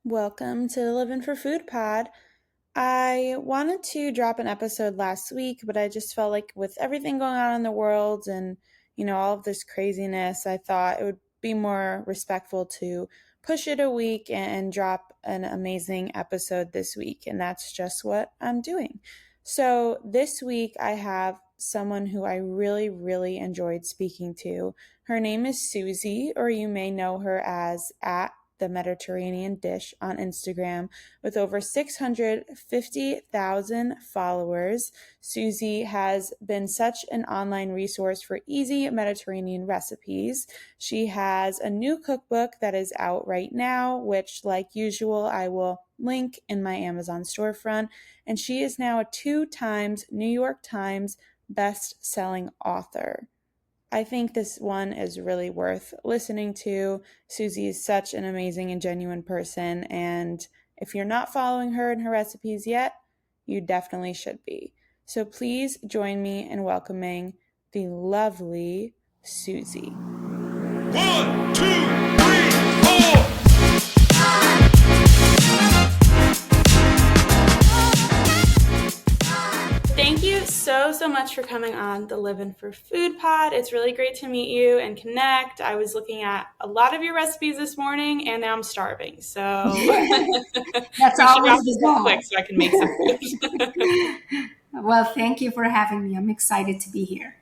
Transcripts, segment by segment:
Welcome to the Livvin for Food pod. I wanted to drop an episode last week, but I just felt like with everything going on in the world and, all of this craziness, I thought it would be more respectful to push it a week and drop an amazing episode this week. And that's just what I'm doing. So this week I have someone who I really, really enjoyed speaking to. Her name is Suzy, or you may know her as at the Mediterranean Dish on Instagram. With over 650,000 followers, Suzy has been such an online resource for easy Mediterranean recipes. She has a new cookbook that is out right now, which, like usual, I will link in my Amazon storefront. And she is now a 2 times New York Times best-selling author. I think this one is really worth listening to. Suzy is such an amazing and genuine person, and if you're not following her and her recipes yet, you definitely should be. So please join me in welcoming the lovely Suzy. 1, 2, 3, 4. Thank you so much for coming on the Livvin for Food pod. It's really great to meet you and connect. I was looking at a lot of your recipes this morning, and now I'm starving. So That's we should always wrap the this up goal. quick so I can make some food. Well, thank you for having me. I'm excited to be here.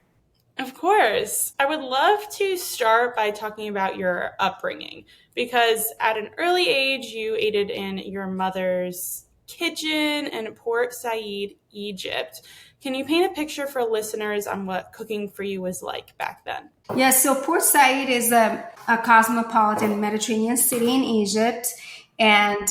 Of course. I would love to start by talking about your upbringing, because at an early age, you aided in your mother's kitchen in Port Said, Egypt. Can you paint a picture for listeners on what cooking for you was like back then? Yes, so Port Said is a cosmopolitan Mediterranean city in Egypt. And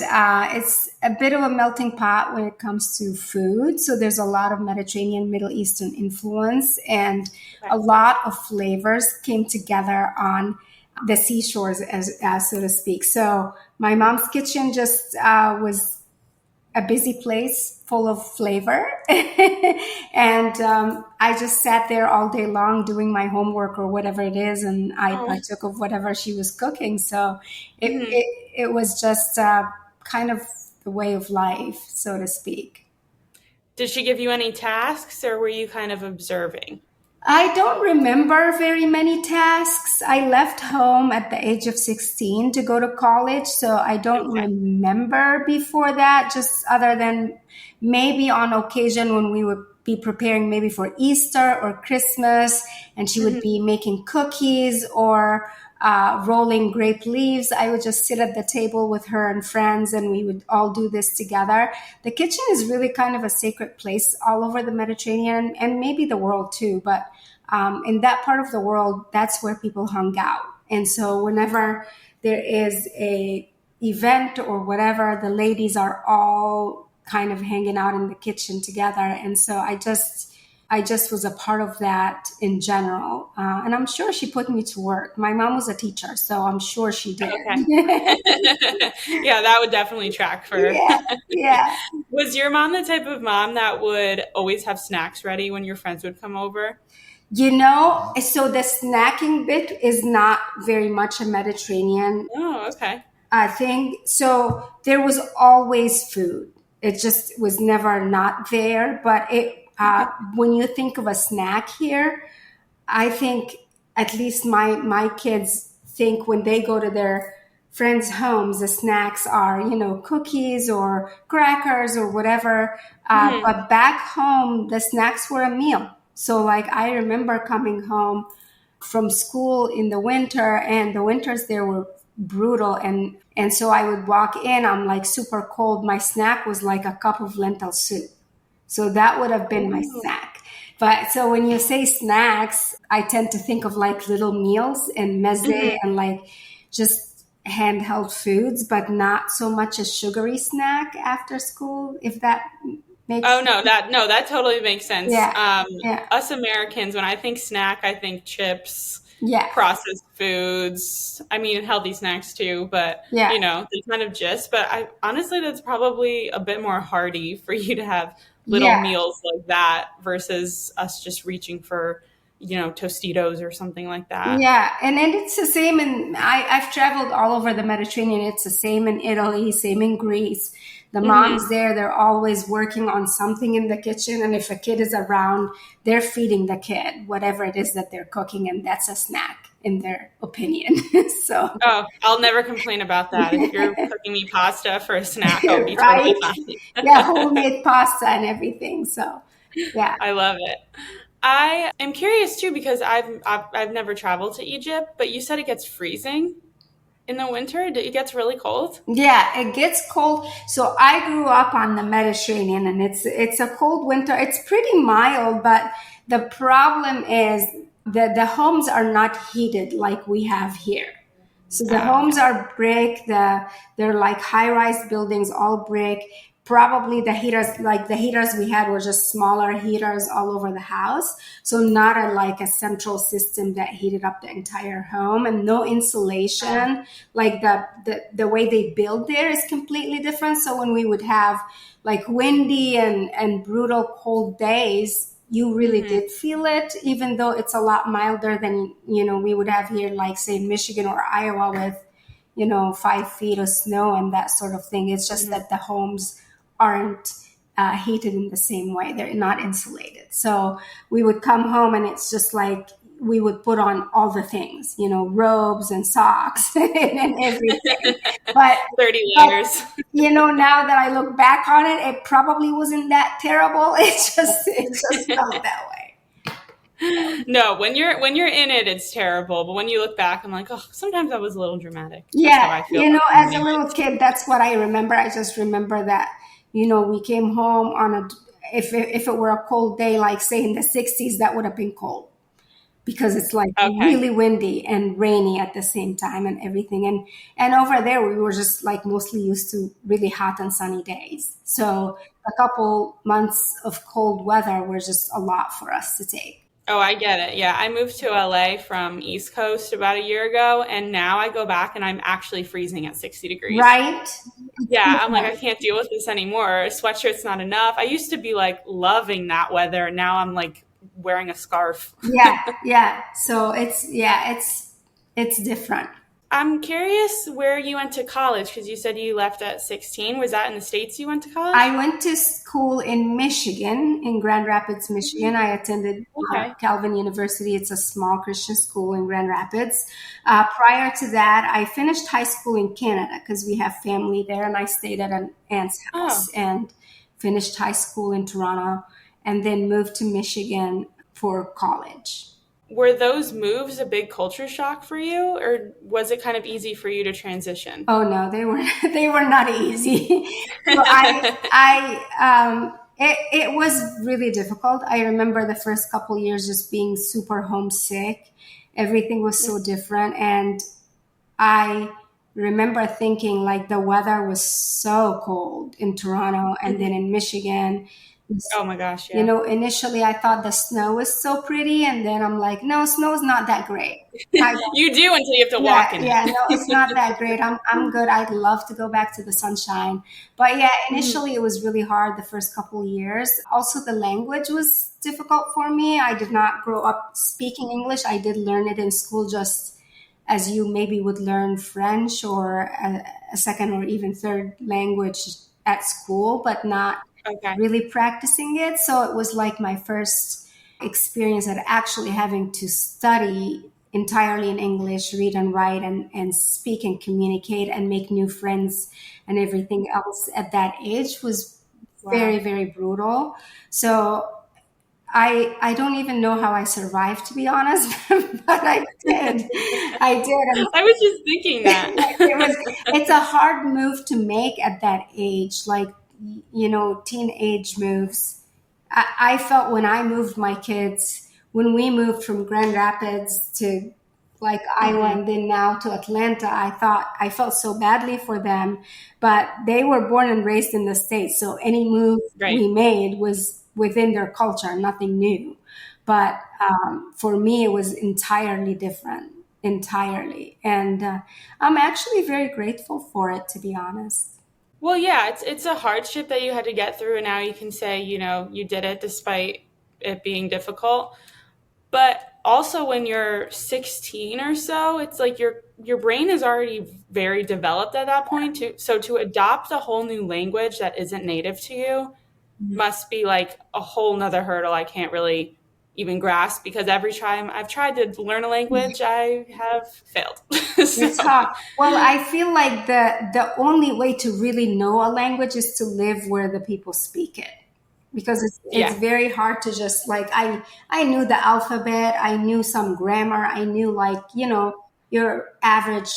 it's a bit of a melting pot when it comes to food. So there's a lot of Mediterranean, Middle Eastern influence, and a lot of flavors came together on the seashores, as so to speak. So my mom's kitchen just was a busy place full of flavor. And I just sat there all day long doing my homework or whatever it is, and I partook of whatever she was cooking. So it was just kind of the way of life, so to speak. Did she give you any tasks, or were you kind of observing? I don't remember very many tasks. I left home at the age of 16 to go to college, so I don't remember before that, just other than maybe on occasion when we would be preparing maybe for Easter or Christmas, and she would be making cookies or rolling grape leaves. I would just sit at the table with her and friends, and we would all do this together. The kitchen is really kind of a sacred place all over the Mediterranean and maybe the world too. But in that part of the world, that's where people hung out. And so whenever there is a event or whatever, the ladies are all kind of hanging out in the kitchen together. And so I just was a part of that in general. And I'm sure she put me to work. My mom was a teacher, so I'm sure she did. Okay. Yeah, that would definitely track for her. Yeah. Was your mom the type of mom that would always have snacks ready when your friends would come over? So the snacking bit is not very much a Mediterranean thing. So there was always food. It just was never not there. But when you think of a snack here, I think at least my kids think when they go to their friends' homes, the snacks are, cookies or crackers or whatever. But back home, the snacks were a meal. So like I remember coming home from school in the winter, and the winters there were brutal. And so I would walk in, I'm like super cold. My snack was like a cup of lentil soup. So that would have been my snack. But so when you say snacks, I tend to think of like little meals and meze and like just handheld foods, but not so much a sugary snack after school, if that makes sense. That totally makes sense. Yeah. Us Americans, when I think snack, I think chips, Yeah. processed foods. I mean, healthy snacks too, but Yeah. the kind of gist. But honestly, that's probably a bit more hearty for you to have little meals like that versus us just reaching for, Tostitos or something like that. Yeah, and then it's the same I've traveled all over the Mediterranean. It's the same in Italy, same in Greece. The moms there, they're always working on something in the kitchen. And if a kid is around, they're feeding the kid whatever it is that they're cooking. And that's a snack in their opinion. So, Oh, I'll never complain about that. If you're cooking me pasta for a snack, I'll be right? totally fine. Yeah, homemade pasta and everything. So, yeah. I love it. I am curious too because I've never traveled to Egypt, but you said it gets freezing in the winter. It gets really cold. Yeah, it gets cold. So I grew up on the Mediterranean, and it's a cold winter. It's pretty mild, but the problem is that the homes are not heated like we have here. So the homes Okay. are brick. They're like high-rise buildings, all brick. Probably the heaters we had were just smaller heaters all over the house. So not like a central system that heated up the entire home, and no insulation. Like the way they build there is completely different. So when we would have like windy and brutal cold days, you really did feel it, even though it's a lot milder than, we would have here, like say in Michigan or Iowa with, 5 feet of snow and that sort of thing. It's just that the homes aren't heated in the same way. They're not insulated. So we would come home and it's just like we would put on all the things, robes and socks and everything. But, 30 but layers. now that I look back on it, it probably wasn't that terrible. It just felt that way. No, when you're in it, it's terrible. But when you look back, I'm like, oh, sometimes I was a little dramatic. That's how Yeah, I feel. as a little kid, that's what I remember. I just remember that, we came home on if it were a cold day, like say in the 60s, that would have been cold because it's like Okay. really windy and rainy at the same time and everything. And over there, we were just like mostly used to really hot and sunny days. So a couple months of cold weather were just a lot for us to take. Oh, I get it. Yeah, I moved to LA from East Coast about a year ago, and now I go back and I'm actually freezing at 60 degrees. Right? Yeah, I'm like, I can't deal with this anymore. A sweatshirt's not enough. I used to be like loving that weather, and now I'm like wearing a scarf. Yeah, yeah. So it's different. I'm curious where you went to college because you said you left at 16. Was that in the States you went to college? I went to school in Michigan, in Grand Rapids, Michigan. I attended Okay. Calvin University. It's a small Christian school in Grand Rapids. Prior to that, I finished high school in Canada because we have family there, and I stayed at an aunt's Oh, house and finished high school in Toronto, and then moved to Michigan for college. were those moves a big culture shock for you, or was it kind of easy for you to transition? Oh no, they were they were not easy. So it was really difficult. I remember the first couple years just being super homesick. Everything was so different, and I remember thinking like the weather was so cold in Toronto and then in Michigan. Oh my gosh, yeah. Initially I thought the snow was so pretty, and then I'm like, no, snow is not that great. I You do until you have to walk Yeah, in it. yeah, no, it's not that great. I'm good. I'd love to go back to the sunshine. But yeah, initially it was really hard the first couple of years. Also, the language was difficult for me. I did not grow up speaking English. I did learn it in school just as you maybe would learn French or a second or even third language at school, but not Okay. really practicing it. So it was like my first experience at actually having to study entirely in English, read and write and speak and communicate and make new friends and everything else at that age was very, Wow. very brutal. So I don't even know how I survived, to be honest, but I did. I did. And I was just thinking that. it's a hard move to make at that age, like, teenage moves. I felt when I moved my kids, when we moved from Grand Rapids to like Iowa and then now to Atlanta, I felt so badly for them, but they were born and raised in the States. So any move Right. we made was within their culture, nothing new. But for me, it was entirely different, entirely. And I'm actually very grateful for it, to be honest. Well, yeah, it's a hardship that you had to get through, and now you can say, you did it despite it being difficult. But also when you're 16 or so, it's like your brain is already very developed at that point. So to adopt a whole new language that isn't native to you must be like a whole nother hurdle I can't really even grasp, because every time I've tried to learn a language, I have failed. It's So, hard. Well, I feel like the only way to really know a language is to live where the people speak it, because it's yeah. very hard to just like I knew the alphabet, I knew some grammar, I knew like your average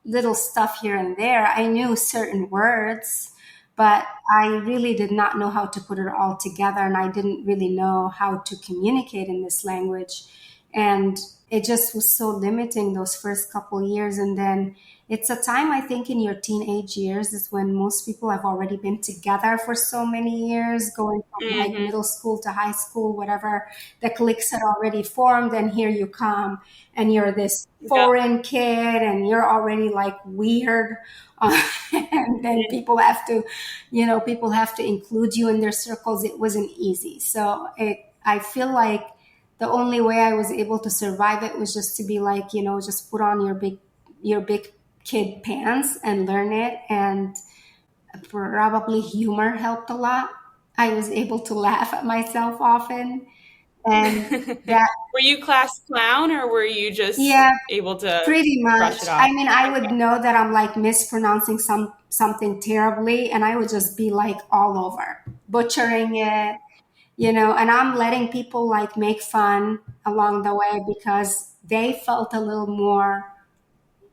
little stuff here and there. I knew certain words, but I really did not know how to put it all together, and I didn't really know how to communicate in this language. And it just was so limiting those first couple years. And then it's a time, I think, in your teenage years is when most people have already been together for so many years, going from like middle school to high school, whatever. The cliques had already formed, and here you come, and you're this foreign kid, and you're already like weird. And then people have to, people have to include you in their circles. It wasn't easy. So I feel like the only way I was able to survive it was just to be like, just put on your big kid pants and learn it. And probably humor helped a lot. I was able to laugh at myself often. And that, Were you class clown, or were you just yeah, able to pretty much. brush it off? I mean, I would know that I'm like mispronouncing something terribly, and I would just be like all over, butchering it, and I'm letting people like make fun along the way because they felt a little more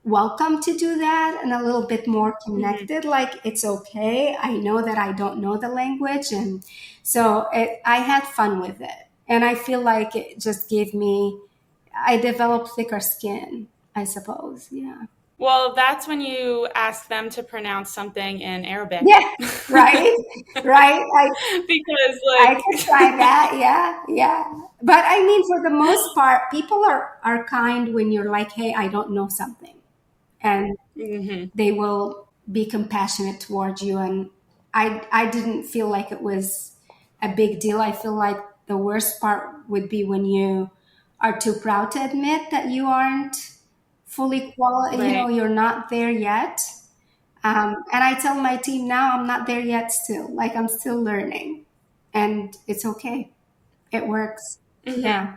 welcome to do that and a little bit more connected. Like, it's okay. I know that I don't know the language. And so I had fun with it. And I feel like it just I developed thicker skin, I suppose. Yeah. Well, that's when you ask them to pronounce something in Arabic. Yeah, right, right. Because I like could try that. Yeah, yeah. But I mean, for the most part, people are kind when you're like, hey, I don't know something. And they will be compassionate towards you. And I didn't feel like it was a big deal. I feel like the worst part would be when you are too proud to admit that you aren't fully qualified, right. you're not there yet. And I tell my team now, I'm not there yet still. Like, I'm still learning. And it's okay. It works. Yeah.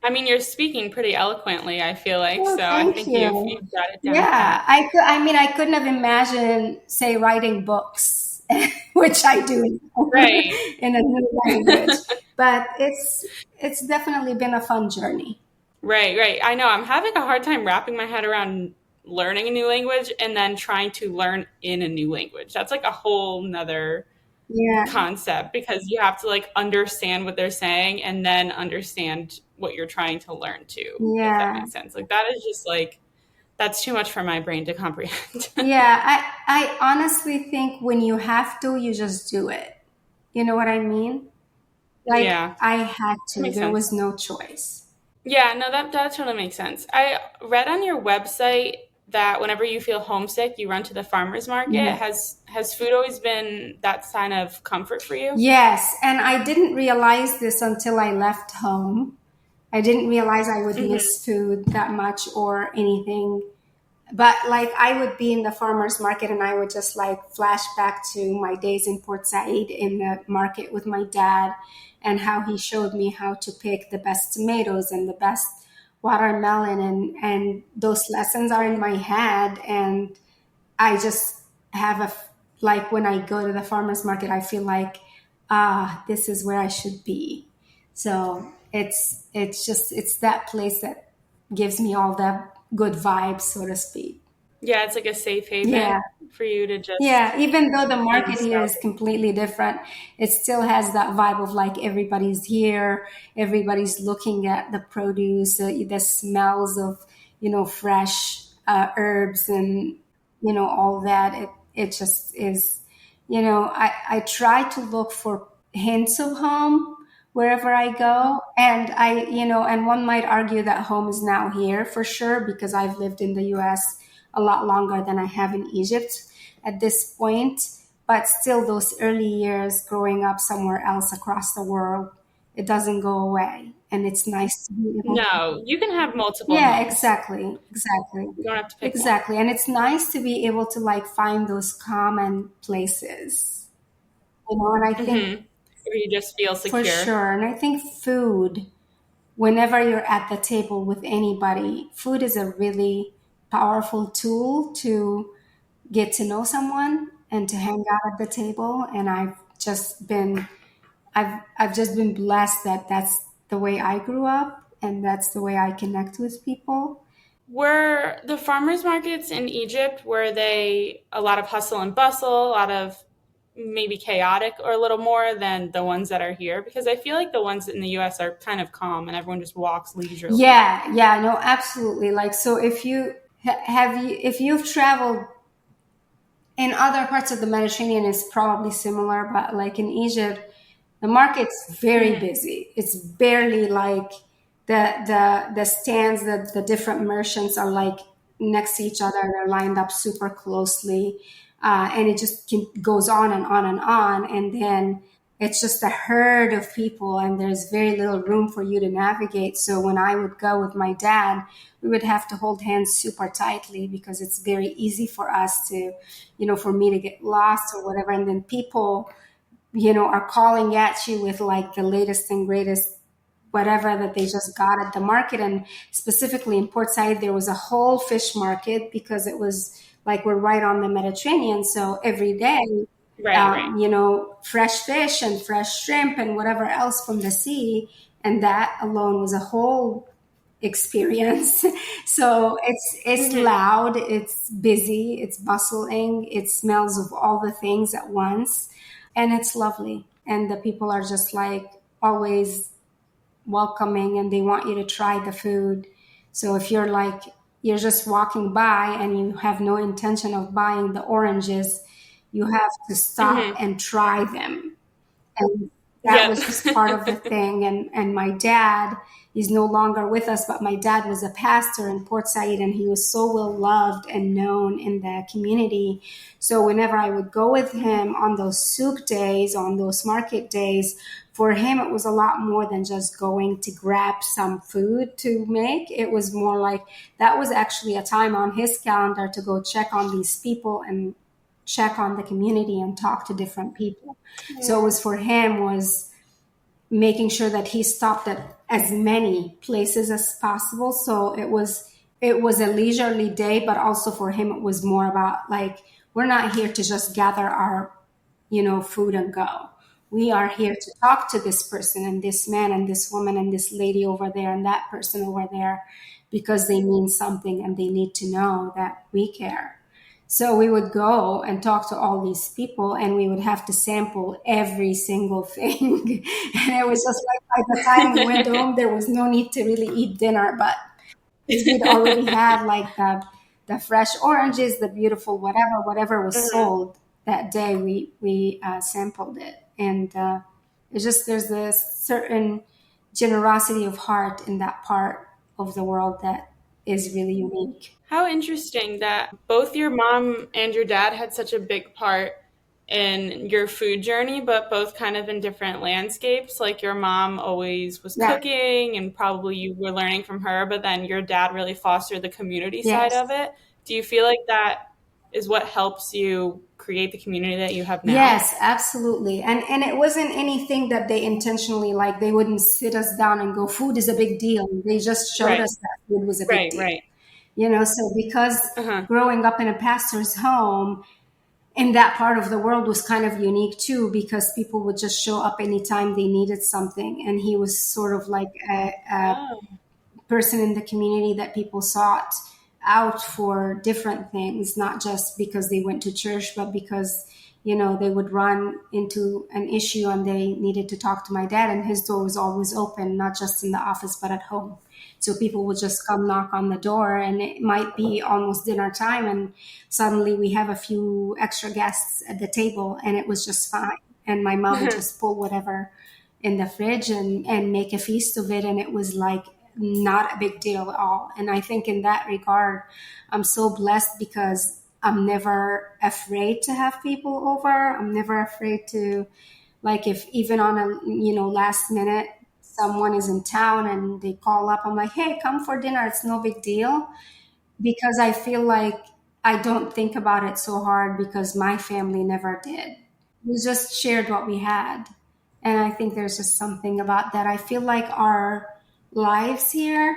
I mean, you're speaking pretty eloquently, I feel like. Well, So I thank think you. you've got it down Yeah. pat. I couldn't have imagined, say, writing books, which I do Right. in a new language. But it's definitely been a fun journey. Right, right. I know. I'm having a hard time wrapping my head around learning a new language and then trying to learn in a new language. That's like a whole nother Yeah. concept, because you have to like understand what they're saying and then understand what you're trying to learn too, if that Yeah. makes sense. Like that is just like that's too much for my brain to comprehend. Yeah. I honestly think when you have to, you just do it. You know what I mean? Like, Yeah, I had to. makes There sense. was no choice. Yeah, no, that totally makes sense. I read on your website that whenever you feel homesick, you run to the farmer's market. Yeah. Has food always been that sign of comfort for you? Yes, and I didn't realize this until I left home. I didn't realize I would miss food that much or anything. But like, I would be in the farmer's market and I would just like flash back to my days in Port Said in the market with my dad, and how he showed me how to pick the best tomatoes and the best watermelon, and those lessons are in my head. And I just have like, when I go to the farmer's market, I feel like, this is where I should be. So it's that place that gives me all the good vibes, so to speak. Yeah, it's like a safe Yeah. haven for you to just Yeah, even though the be market here stuck. is completely different, it still has that vibe of like everybody's here, everybody's looking at the produce, the smells of, fresh herbs and, all that. It just is, I try to look for hints of home wherever I go. And and one might argue that home is now here for sure, because I've lived in the US a lot longer than I have in Egypt at this point. But still, those early years growing up somewhere else across the world, it doesn't go away. And it's nice to be able to, No, you can have multiple yeah, homes. exactly, You don't have to pick one. exactly. And it's nice to be able to like find those common places, and I think Where you just feel for secure. sure, and I think food, whenever you're at the table with anybody, food is a really powerful tool to get to know someone and to hang out at the table. And I've just been blessed that that's the way I grew up and that's the way I connect with people. Were the farmers markets in Egypt, were they a lot of hustle and bustle, a lot of maybe chaotic, or a little more than the ones that are here? Because I feel like the ones in the US are kind of calm and everyone just walks leisurely. Yeah, no, absolutely. Like, so if if you've traveled in other parts of the Mediterranean, it's probably similar, but like in Egypt, the market's very busy. It's barely like the stands that the different merchants are like next to each other. They're lined up super closely, and it just goes on and on and on. And then it's just a herd of people, and there's very little room for you to navigate. So when I would go with my dad, we would have to hold hands super tightly because it's very easy for us to, for me to get lost or whatever. And then people, are calling at you with like the latest and greatest whatever that they just got at the market. And specifically in Port Said, there was a whole fish market because it was like we're right on the Mediterranean. So every day, Right, right. fresh fish and fresh shrimp and whatever else from the sea. And that alone was a whole experience. So it's loud, it's busy, it's bustling, it smells of all the things at once, and it's lovely. And the people are just like always welcoming and they want you to try the food. So if you're just walking by and you have no intention of buying the oranges, you have to stop and try them. And that Yep. was just part of the thing. And my dad is no longer with us, but my dad was a pastor in Port Said, and he was so well loved and known in the community. So whenever I would go with him on those souk days, on those market days, for him it was a lot more than just going to grab some food to make. It was more like that was actually a time on his calendar to go check on these people and check on the community and talk to different people. So it was for him was making sure that he stopped at as many places as possible. So it was a leisurely day, but also for him it was more about like we're not here to just gather our food and go. We are here to talk to this person and this man and this woman and this lady over there and that person over there because they mean something and they need to know that we care. So we would go and talk to all these people and we would have to sample every single thing. And it was just like by the time we went home, there was no need to really eat dinner, but because we'd already had like the fresh oranges, the beautiful whatever was sold that day, we sampled it. And it's just there's this certain generosity of heart in that part of the world that is really unique. How interesting that both your mom and your dad had such a big part in your food journey, but both kind of in different landscapes. Like your mom always was Yeah. cooking and probably you were learning from her, but then your dad really fostered the community side Yes. of it. Do you feel like that is what helps you create the community that you have now? Yes, absolutely. And it wasn't anything that they intentionally like they wouldn't sit us down and go, food is a big deal. They just showed Right, us that food was a big right, deal. right. So because Uh-huh. growing up in a pastor's home in that part of the world was kind of unique too, because people would just show up anytime they needed something. And he was sort of like a Oh. person in the community that people sought out for different things, not just because they went to church, but because, they would run into an issue and they needed to talk to my dad, and his door was always open, not just in the office, but at home. So people would just come knock on the door and it might be almost dinner time and suddenly we have a few extra guests at the table and it was just fine. And my mom would just pull whatever in the fridge and make a feast of it. And it was like not a big deal at all. And I think in that regard, I'm so blessed because I'm never afraid to have people over. I'm never afraid to, like, if even on a, last minute someone is in town and they call up, I'm like, hey, come for dinner. It's no big deal, because I feel like I don't think about it so hard because my family never did. We just shared what we had. And I think there's just something about that. I feel like our lives here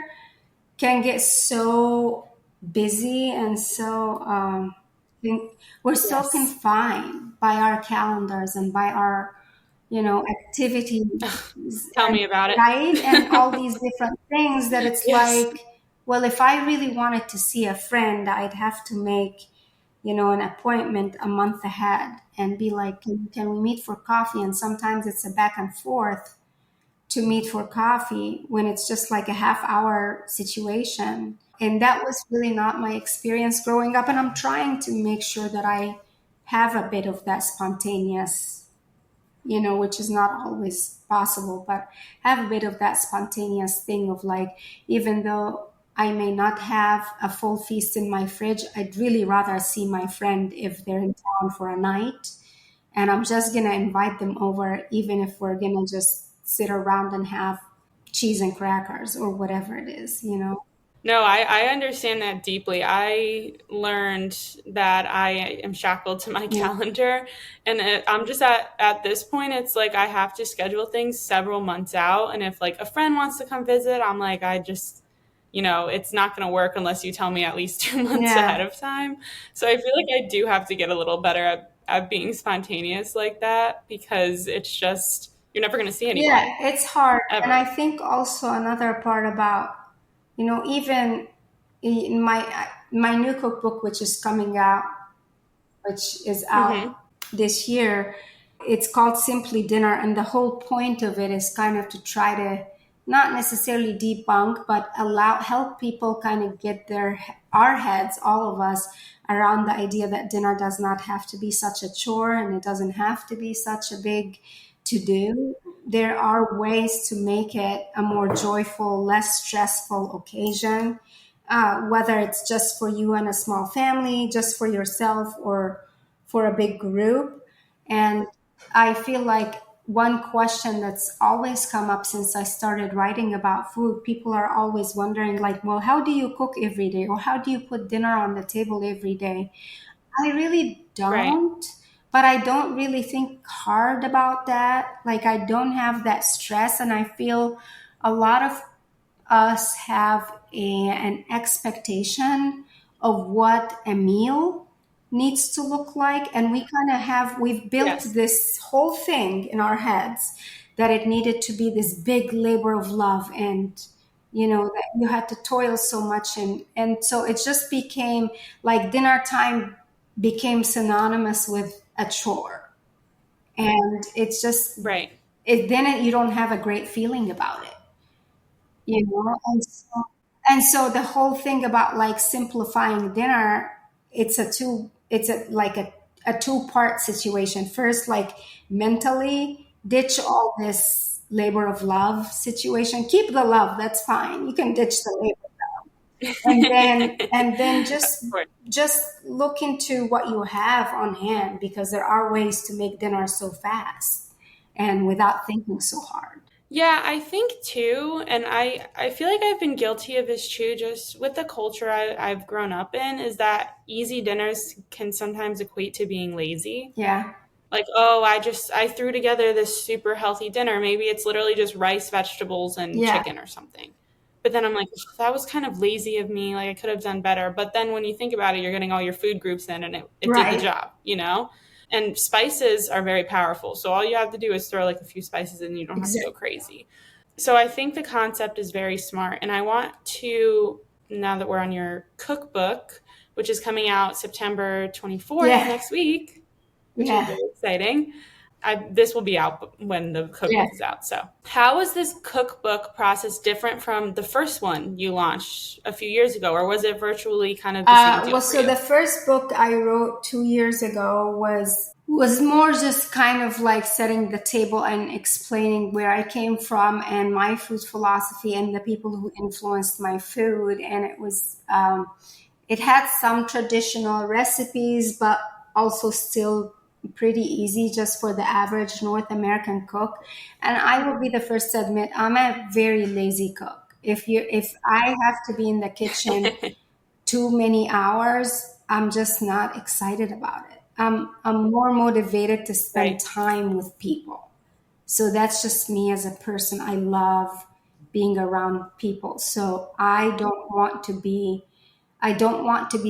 can get so busy and so we're so Yes. confined by our calendars and by our activities. Tell And me about it. right, and all these different things, that it's Yes. like, well, if I really wanted to see a friend, I'd have to make an appointment a month ahead and be like, can we meet for coffee? And sometimes it's a back and forth to meet for coffee when it's just like a half-hour situation. And that was really not my experience growing up. And I'm trying to make sure that I have a bit of that spontaneous, which is not always possible, but have a bit of that spontaneous thing of like, even though I may not have a full feast in my fridge, I'd really rather see my friend if they're in town for a night. And I'm just going to invite them over, even if we're going to just sit around and have cheese and crackers or whatever it is. No, I understand that deeply. I learned that I am shackled to my calendar, and I'm just at this point, it's like I have to schedule things several months out. And if like a friend wants to come visit, I'm like, I just, it's not going to work unless you tell me at least 2 months ahead of time. So I feel like I do have to get a little better at being spontaneous like that, because it's just, you're never going to see anyone. Yeah, it's hard. Ever. And I think also another part about, even in my new cookbook, which is coming out, which is out this year, it's called Simply Dinner. And the whole point of it is kind of to try to not necessarily debunk, but help people kind of get our heads, all of us, around the idea that dinner does not have to be such a chore and it doesn't have to be such a big to do. There are ways to make it a more joyful, less stressful occasion, whether it's just for you and a small family, just for yourself, or for a big group. And I feel like one question that's always come up since I started writing about food, people are always wondering, like, well, how do you cook every day? Or how do you put dinner on the table every day? I really don't. Right. But I don't really think hard about that. Like, I don't have that stress. And I feel a lot of us have an expectation of what a meal needs to look like. And we've built this whole thing in our heads that it needed to be this big labor of love, and that you had to toil so much. And so it just became like dinner time became synonymous with a chore. And it's just, Right. then you don't have a great feeling about it. And so the whole thing about like simplifying dinner, it's a two-part situation. First, like mentally ditch all this labor of love situation. Keep the love, that's fine. You can ditch the labor. And then just look into what you have on hand, because there are ways to make dinner so fast and without thinking so hard. Yeah, I think too, and I feel like I've been guilty of this too, just with the culture I've grown up in, is that easy dinners can sometimes equate to being lazy. Yeah. Like, oh, I threw together this super healthy dinner. Maybe it's literally just rice, vegetables, and chicken or something. But then I'm like, that was kind of lazy of me. Like, I could have done better. But then when you think about it, you're getting all your food groups in, and it did the job, And spices are very powerful. So all you have to do is throw like a few spices in, and you don't have to go crazy. So I think the concept is very smart. And I want to, now that we're on your cookbook, which is coming out September 24th next week, which is very exciting. This will be out when the cookbook is out. So how is this cookbook process different from the first one you launched a few years ago, or was it virtually kind of the same deal? Well, so the first book I wrote 2 years ago was more just kind of like setting the table and explaining where I came from and my food philosophy and the people who influenced my food. And it was, it had some traditional recipes, but also still pretty easy just for the average North American cook. And I will be the first to admit I'm a very lazy cook. If I have to be in the kitchen too many hours, I'm just not excited about it. I'm more motivated to spend time with people. So that's just me as a person. I love being around people. So I don't want to be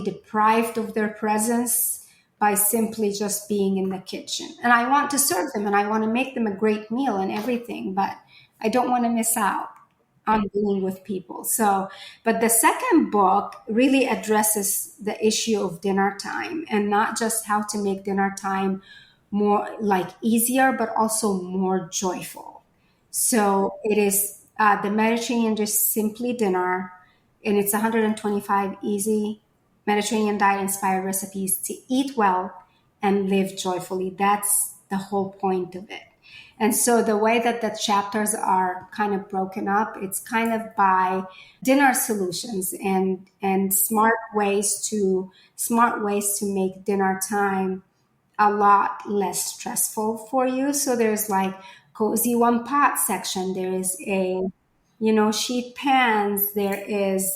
deprived of their presence by simply just being in the kitchen. And I want to serve them and I want to make them a great meal and everything, but I don't want to miss out on being with people. So, but the second book really addresses the issue of dinner time, and not just how to make dinner time more like easier, but also more joyful. So it is the Mediterranean dish Simply Dinner, and it's 125 easy Mediterranean diet inspired recipes to eat well and live joyfully. That's the whole point of it. And so the way that the chapters are kind of broken up, it's kind of by dinner solutions and smart ways to make dinner time a lot less stressful for you. So there's like cozy one pot section. There is a, sheet pans. There is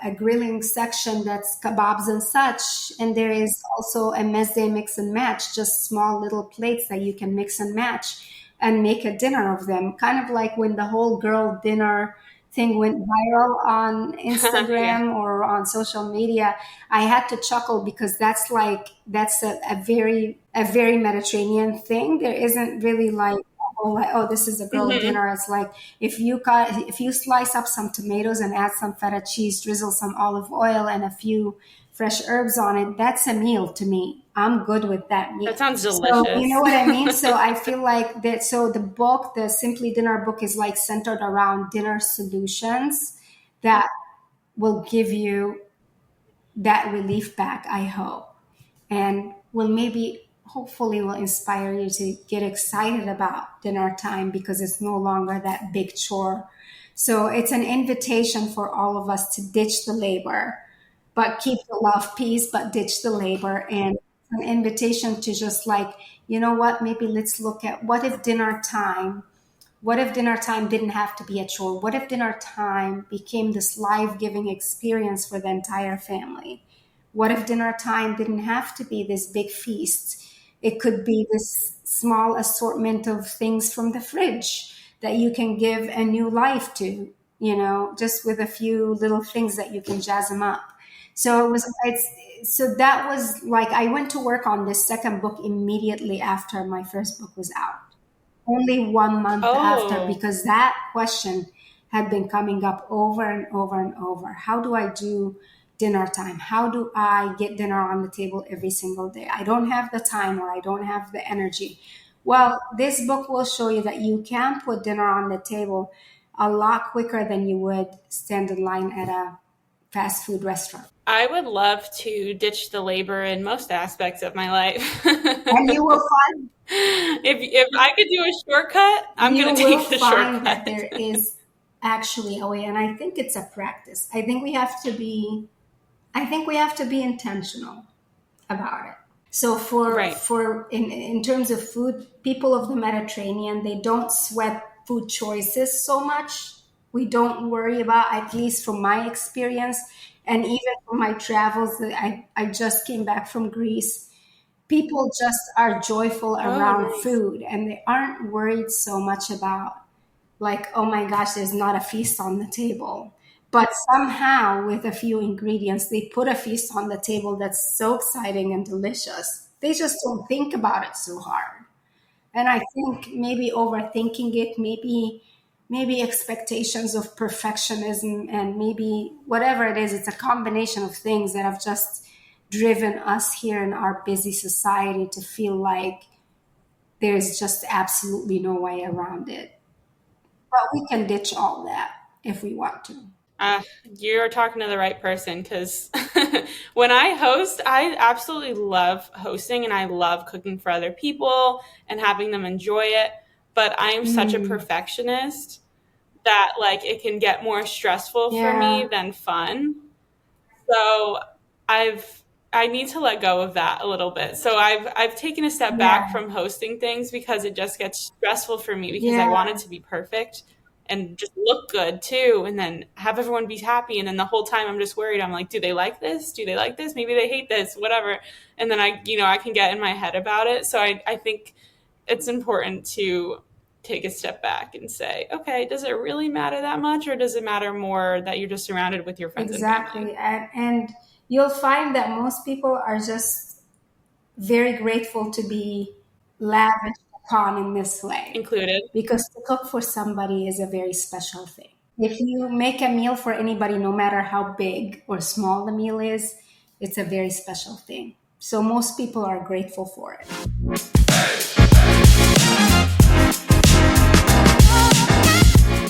a grilling section that's kebabs and such. And there is also a mezze mix and match, just small little plates that you can mix and match and make a dinner of them. Kind of like when the whole girl dinner thing went viral on Instagram or on social media. I had to chuckle because that's a very Mediterranean thing. There isn't really like, oh, this is a girl dinner. It's like if you slice up some tomatoes and add some feta cheese, drizzle some olive oil and a few fresh herbs on it, that's a meal to me. I'm good with that meal. That sounds delicious. So, you know what I mean? So I feel like that. So the Simply Dinner book is like centered around dinner solutions that will give you that relief back, I hope, and hopefully will inspire you to get excited about dinner time because it's no longer that big chore. So it's an invitation for all of us to ditch the labor, but keep the love, peace, but ditch the labor. And an invitation to just like, you know what, maybe let's look at what if dinner time didn't have to be a chore? What if dinner time became this life-giving experience for the entire family? What if dinner time didn't have to be this big feast? It could be this small assortment of things from the fridge that you can give a new life to, just with a few little things that you can jazz them up. So that was like, I went to work on this second book immediately after my first book was out. Only 1 month after, because that question had been coming up over and over and over. How do I do dinner time? How do I get dinner on the table every single day? I don't have the time or I don't have the energy. Well, this book will show you that you can put dinner on the table a lot quicker than you would stand in line at a fast food restaurant. I would love to ditch the labor in most aspects of my life. And you will find if I could do a shortcut, I'm going to take the shortcut. You will find that there is actually a way, and I think it's a practice. I think we have to be intentional about it. So in terms of food, people of the Mediterranean, they don't sweat food choices so much. We don't worry about, at least from my experience, and even from my travels. I just came back from Greece. People just are joyful around food, and they aren't worried so much about like, oh my gosh, there's not a feast on the table. But somehow with a few ingredients, they put a feast on the table that's so exciting and delicious. They just don't think about it so hard. And I think maybe overthinking it, maybe expectations of perfectionism, and maybe whatever it is, it's a combination of things that have just driven us here in our busy society to feel like there's just absolutely no way around it. But we can ditch all that if we want to. You're talking to the right person, because when I host, I absolutely love hosting and I love cooking for other people and having them enjoy it. But I'm such a perfectionist that like it can get more stressful for me than fun. So I've I need to let go of that a little bit. So I've taken a step Yeah. back from hosting things because it just gets stressful for me because I Yeah. want it to be perfect and just look good too, and then have everyone be happy. And then the whole time I'm just worried. I'm like, do they like this? Do they like this? Maybe they hate this, whatever. And then I can get in my head about it. So I think it's important to take a step back and say, okay, does it really matter that much, or does it matter more that you're just surrounded with your friends and family? Exactly. And you'll find that most people are just very grateful to be lavished upon in this way, Included. because to cook for somebody is a very special thing. If you make a meal for anybody, no matter how big or small the meal is, it's a very special thing. So most people are grateful for it.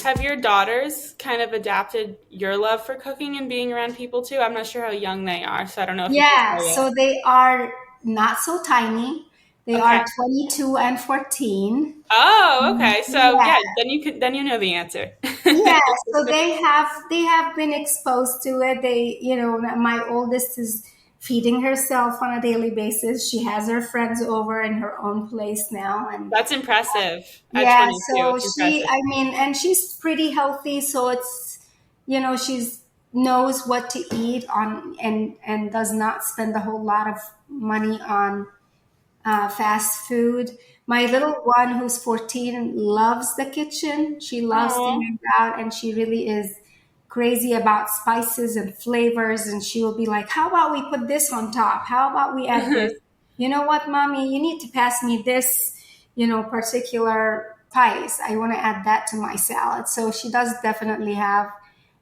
Have your daughters kind of adapted your love for cooking and being around people too? I'm not sure how young they are, so I don't know if you can Yeah, say yet. so they are not so tiny. They Okay. are 22 and 14. Oh, okay. So Yeah, yeah, then you know the answer. yeah, so they have been exposed to it. My oldest is feeding herself on a daily basis. She has her friends over in her own place now, and That's impressive. At yeah, 22, so it's impressive. and she's pretty healthy, so she's knows what to eat on, and does not spend a whole lot of money on fast food. My little one, who's 14, loves the kitchen. She loves to Oh. hang out, and she really is crazy about spices and flavors. And she will be like, "How about we put this on top? How about we add this? You know what, mommy? You need to pass me this, particular spice. I want to add that to my salad." So she does definitely have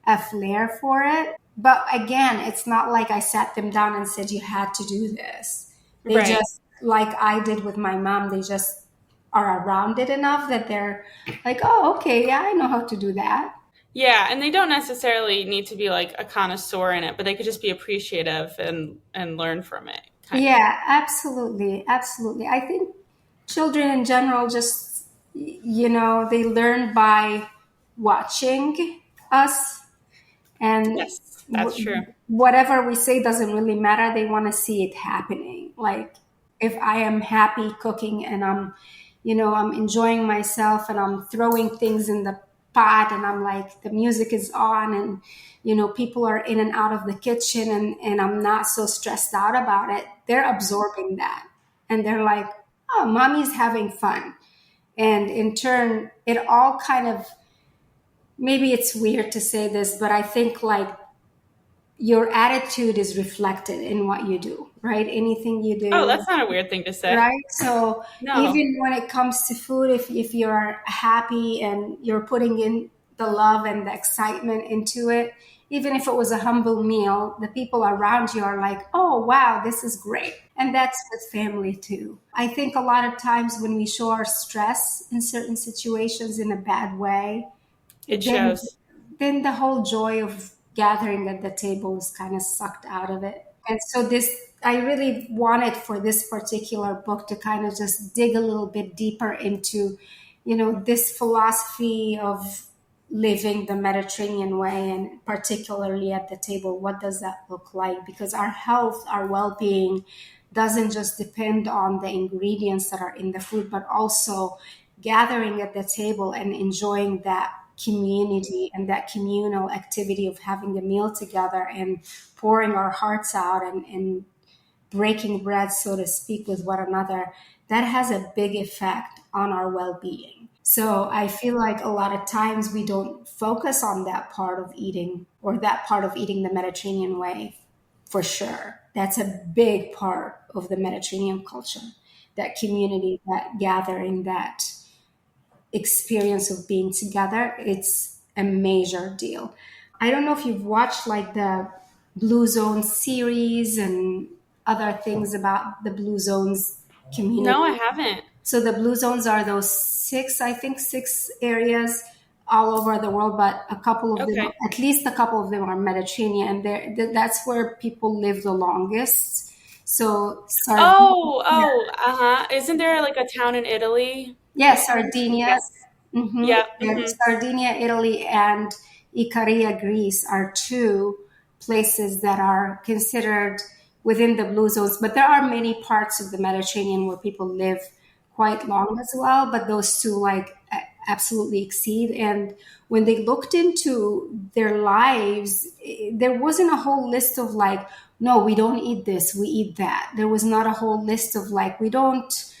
a flair for it. But again, it's not like I sat them down and said, "You had to do this." They Right. just, like I did with my mom, they just are around it enough that they're like, "Oh, okay, yeah, I know how to do that." Yeah, and they don't necessarily need to be like a connoisseur in it, but they could just be appreciative and learn from it, kind of. Yeah, absolutely. Absolutely. I think children in general just, they learn by watching us, and Yes, that's true. whatever we say doesn't really matter. They want to see it happening. Like, if I am happy cooking and I'm enjoying myself and I'm throwing things in the pot, and I'm like, the music is on, and people are in and out of the kitchen, and I'm not so stressed out about it, they're absorbing that, and they're like, "Oh, mommy's having fun." And in turn, it all kind of, maybe it's weird to say this, but I think like your attitude is reflected in what you do, right? Anything you Oh, do, that's not a weird thing to say. right? So No. even when it comes to food, if you're happy and you're putting in the love and the excitement into it, even if it was a humble meal, the people around you are like, "Oh, wow, this is great." And that's with family too. I think a lot of times when we show our stress in certain situations in a bad way, It then shows. then the whole joy of gathering at the table is kind of sucked out of it. And so I really wanted for this particular book to kind of just dig a little bit deeper into, this philosophy of living the Mediterranean way, and particularly at the table, what does that look like? Because our health, our well-being doesn't just depend on the ingredients that are in the food, but also gathering at the table and enjoying that community and that communal activity of having a meal together and pouring our hearts out, and breaking bread, so to speak, with one another. That has a big effect on our well-being. So I feel like a lot of times we don't focus on that part of eating, or that part of eating the Mediterranean way. For sure, that's a big part of the Mediterranean culture, that community, that gathering, that experience of being together. It's a major deal. I don't know if you've watched like the Blue Zone series and other things about the Blue Zones No, I community. haven't. So the Blue Zones are those six areas all over the world, but a couple of them, Okay. at least a couple of them, are Mediterranean. That's where people live the longest. So yeah, Uh-huh. Isn't there like a town in Italy? yeah, Sardinia. Yes. Hmm. Yeah. Hmm. Sardinia, Italy, and Icaria, Greece are two places that are considered, within the blue zones. But there are many parts of the Mediterranean where people live quite long as well. But those two like absolutely exceed. And when they looked into their lives, there wasn't a whole list of like, no, we don't eat this, we eat that. There was not a whole list of like, we don't,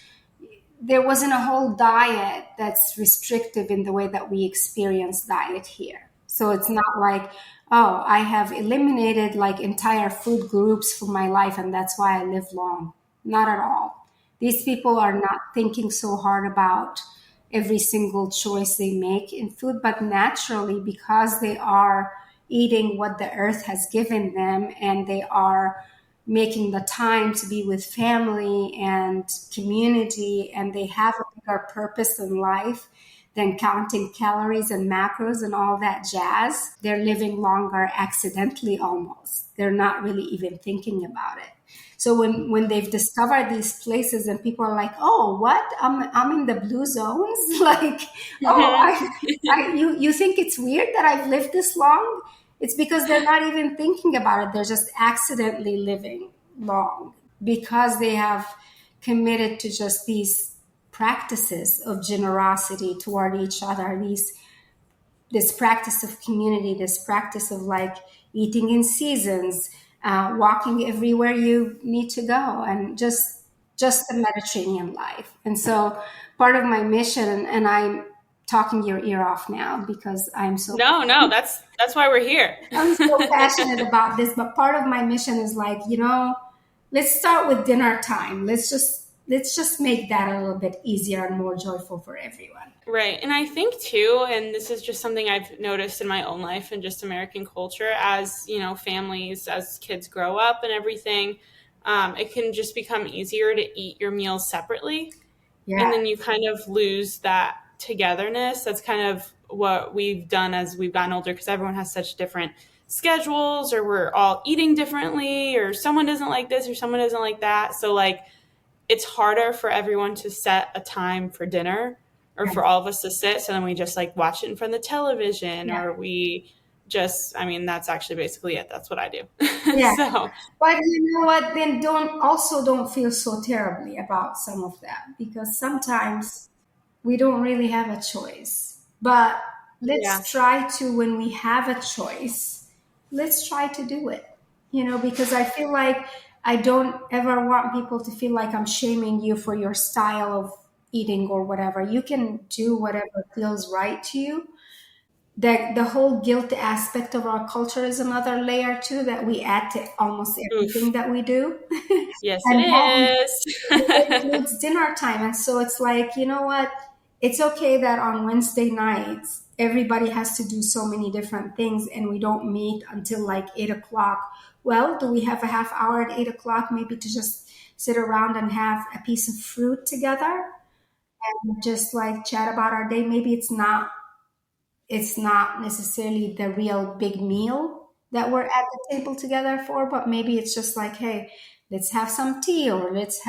there wasn't a whole diet that's restrictive in the way that we experience diet here. So it's not like, oh, I have eliminated like entire food groups from my life and that's why I live long. Not at all. These people are not thinking so hard about every single choice they make in food, but naturally, because they are eating what the earth has given them and they are making the time to be with family and community, and they have a bigger purpose in life than counting calories and macros and all that jazz. They're living longer accidentally almost. They're not really even thinking about it. So when they've discovered these places and people are like, oh, what? I'm in the blue zones? Like, oh, you think it's weird that I've lived this long? It's because they're not even thinking about it. They're just accidentally living long because they have committed to just these practices of generosity toward each other, this practice of community, this practice of like eating in seasons, walking everywhere you need to go, and just the Mediterranean life. And so part of my mission, and I'm talking your ear off now because I'm so no, that's why we're here. I'm so passionate about this, but part of my mission is like, let's start with dinner time. Let's just make that a little bit easier and more joyful for everyone. Right. And I think too, and this is just something I've noticed in my own life and just American culture, as, families, as kids grow up and everything, it can just become easier to eat your meals separately. Yeah. And then you kind of lose that togetherness. That's kind of what we've done as we've gotten older, because everyone has such different schedules, or we're all eating differently, or someone doesn't like this or someone doesn't like that. So like, it's harder for everyone to set a time for dinner, or for all of us to sit. So then we just like watch it in front of the television, or we just, that's actually basically it. That's what I do. Yeah. So, but you know what? Then don't feel so terribly about some of that, because sometimes we don't really have a choice. But let's try to, when we have a choice, let's try to do it. Because I feel like I don't ever want people to feel like I'm shaming you for your style of eating or whatever. You can do whatever feels right to you. The whole guilt aspect of our culture is another layer too that we add to almost everything that we do. Yes, it is. It includes dinner time. And so it's like, you know what? It's okay that on Wednesday nights, everybody has to do so many different things and we don't meet until like 8:00. Well, do we have a half hour at 8:00 maybe to just sit around and have a piece of fruit together and just like chat about our day? Maybe it's not necessarily the real big meal that we're at the table together for, but maybe it's just like, hey, let's have some tea, or let's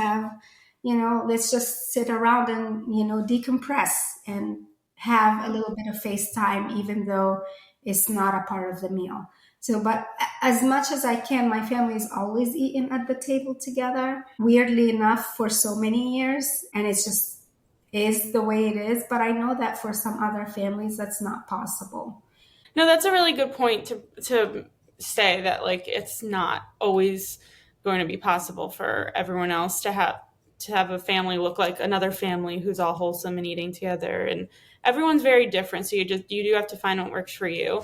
let's just sit around and, decompress and have a little bit of FaceTime, even though it's not a part of the meal. So, but as much as I can, my family is always eating at the table together, weirdly enough, for so many years. And it's just is the way it is. But I know that for some other families, that's not possible. No, that's a really good point to say, that like it's not always going to be possible for everyone else to have a family look like another family who's all wholesome and eating together. And everyone's very different. So you do have to find what works for you.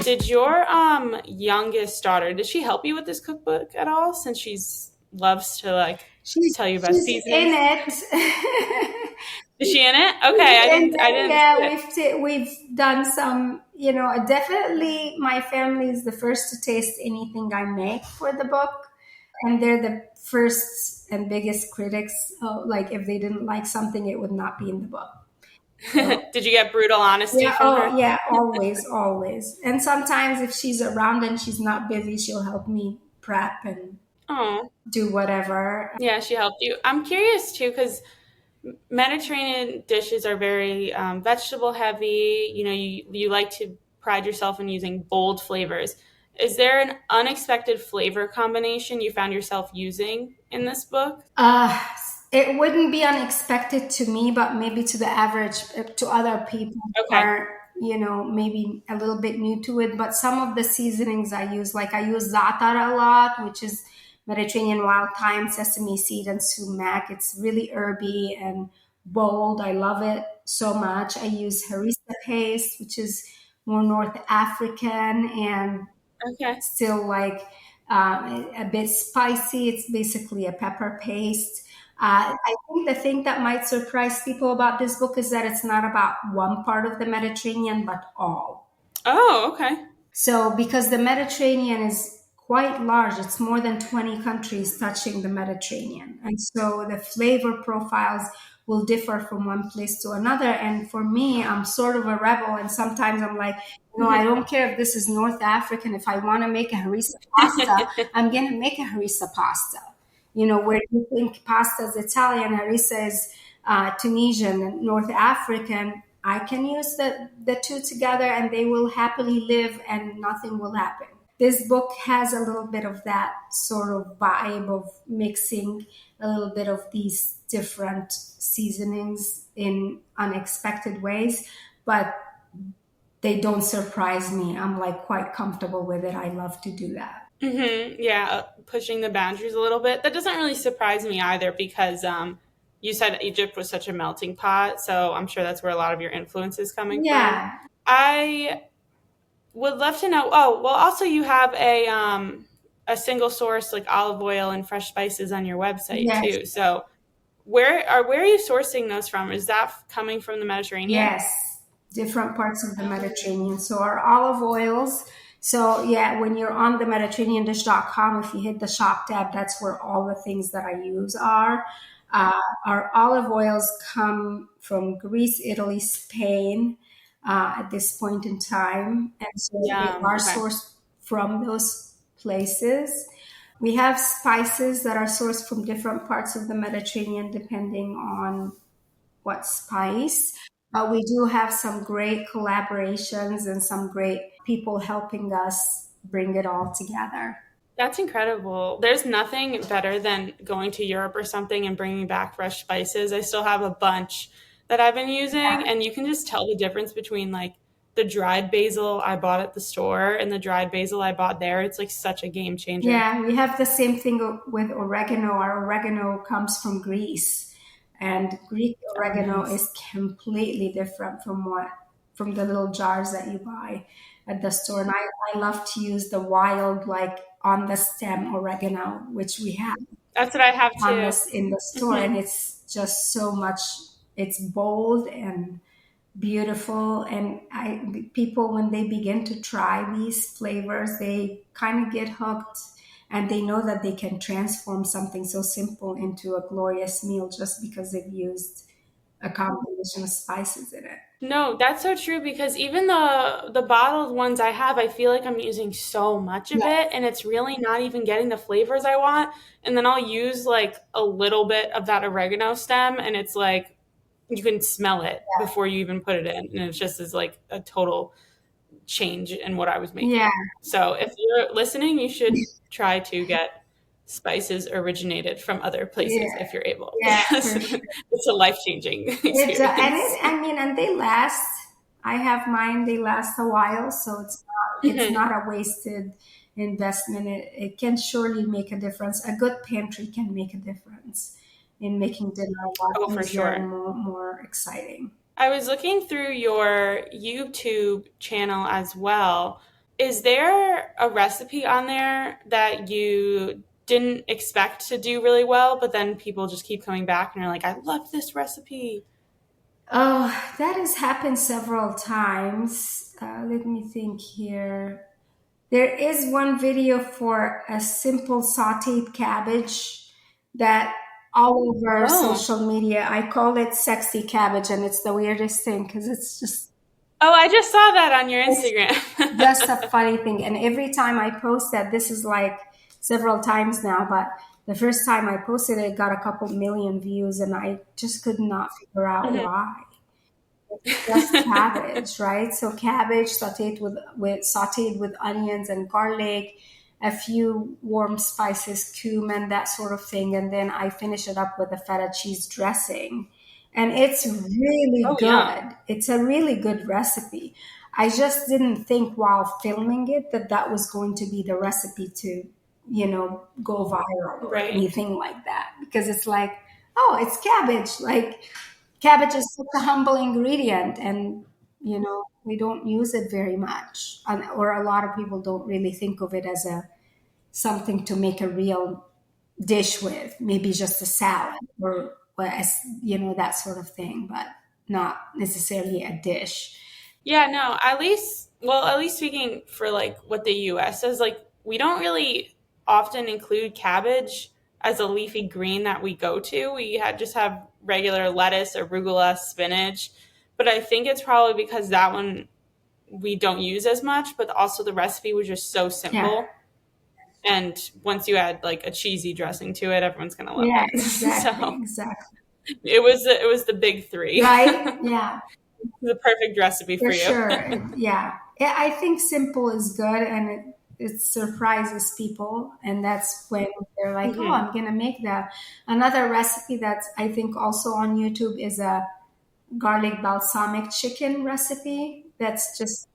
Did your youngest daughter, did she help you with this cookbook at all, since she loves to tell you about seasonings? She's in it. Is she in it? Okay, I didn't. Yeah, we've done some. Definitely, my family is the first to taste anything I make for the book, and they're the first and biggest critics. Like if they didn't like something, it would not be in the book. So, did you get brutal honesty from her? Yeah, always. And sometimes if she's around and she's not busy, she'll help me prep and do whatever. Yeah, she helped you. I'm curious too, because Mediterranean dishes are very vegetable heavy. You like to pride yourself in using bold flavors. Is there an unexpected flavor combination you found yourself using in this book? It wouldn't be unexpected to me, but maybe to the average, to other people who Okay. are, maybe a little bit new to it. But some of the seasonings I use, like I use za'atar a lot, which is Mediterranean wild thyme, sesame seed, and sumac. It's really herby and bold. I love it so much. I use harissa paste, which is more North African and Okay. still like a bit spicy. It's basically a pepper paste. I think the thing that might surprise people about this book is that it's not about one part of the Mediterranean, but all. Oh, okay. So, because the Mediterranean is quite large, it's more than 20 countries touching the Mediterranean. And so the flavor profiles will differ from one place to another. And for me, I'm sort of a rebel. And sometimes I'm like, I don't care if this is North African. If I want to make a harissa pasta, I'm going to make a harissa pasta. Where you think pasta is Italian, harissa is Tunisian and North African, I can use the two together and they will happily live and nothing will happen. This book has a little bit of that sort of vibe of mixing a little bit of these different seasonings in unexpected ways, but they don't surprise me. I'm like quite comfortable with it. I love to do that. Mm-hmm. Yeah, pushing the boundaries a little bit. That doesn't really surprise me either because you said Egypt was such a melting pot, so I'm sure that's where a lot of your influence is coming from. I would love to know. Oh, well, also you have a single source like olive oil and fresh spices on your website too. So where are you sourcing those from? Is that coming from the Mediterranean? Yes, different parts of the Mediterranean. So our olive oils. So yeah, when you're on the MediterraneanDish.com, if you hit the shop tab, that's where all the things that I use are. Our olive oils come from Greece, Italy, Spain at this point in time. And so they are sourced from those places. We have spices that are sourced from different parts of the Mediterranean depending on what spice. But we do have some great collaborations and some great people helping us bring it all together. That's incredible. There's nothing better than going to Europe or something and bringing back fresh spices. I still have a bunch that I've been using, and you can just tell the difference between like the dried basil I bought at the store and the dried basil I bought there. It's like such a game changer. Yeah, we have the same thing with oregano. Our oregano comes from Greece, and Greek oregano is completely different from the little jars that you buy at the store. And I love to use the wild, like on the stem oregano, which we have. That's what I have too. In the store, and it's just so much. It's bold and beautiful, and people when they begin to try these flavors, they kind of get hooked, and they know that they can transform something so simple into a glorious meal just because they've used a combination of spices in it. No, that's so true because even the bottled ones I have, I feel like I'm using so much of it and it's really not even getting the flavors I want. And then I'll use like a little bit of that oregano stem and it's like you can smell it before you even put it in. And it's just is like a total change in what I was making. Yeah. So if you're listening, you should try to get spices originated from other places if you're able. Yeah, for sure. It's a life-changing experience. And they last. I have mine, they last a while, so it's not a wasted investment. It can surely make a difference. A good pantry can make a difference in making dinner a lot easier and more exciting. I was looking through your YouTube channel as well. Is there a recipe on there that you didn't expect to do really well, but then people just keep coming back and you're like, I love this recipe? Oh, that has happened several times. Let me think here. There is one video for a simple sauteed cabbage that all over social media, I call it sexy cabbage, and it's the weirdest thing because it's just... Oh, I just saw that on your Instagram. Just a funny thing. And every time I post that, this is like several times now, but the first time I posted it got a couple million views and I just could not figure out why. just cabbage, right? So cabbage sautéed with onions and garlic, a few warm spices, cumin, that sort of thing, and then I finish it up with a feta cheese dressing, and it's really Oh, good. yum. It's a really good recipe. I just didn't think while filming it that that was going to be the recipe to, go viral or Right. anything like that, because it's like, oh, it's cabbage. Like, cabbage is such a humble ingredient, and we don't use it very much, or a lot of people don't really think of it as a something to make a real dish with. Maybe just a salad or that sort of thing, but not necessarily a dish. Yeah, no, at least speaking for like what the US does, like we don't really often include cabbage as a leafy green that we go to. Just have regular lettuce, arugula, spinach. But I think it's probably because that one we don't use as much, but also the recipe was just so Yeah, simple. And once you add like a cheesy dressing to it, everyone's gonna love yeah, it. exactly, So exactly. it was the big three. Right? Yeah. The perfect recipe For for you. sure. Yeah, I think simple is good, and it surprises people. And that's when they're like, oh, Hmm. I'm going to make that. Another recipe that's, I think, also on YouTube is a garlic balsamic chicken recipe. That's just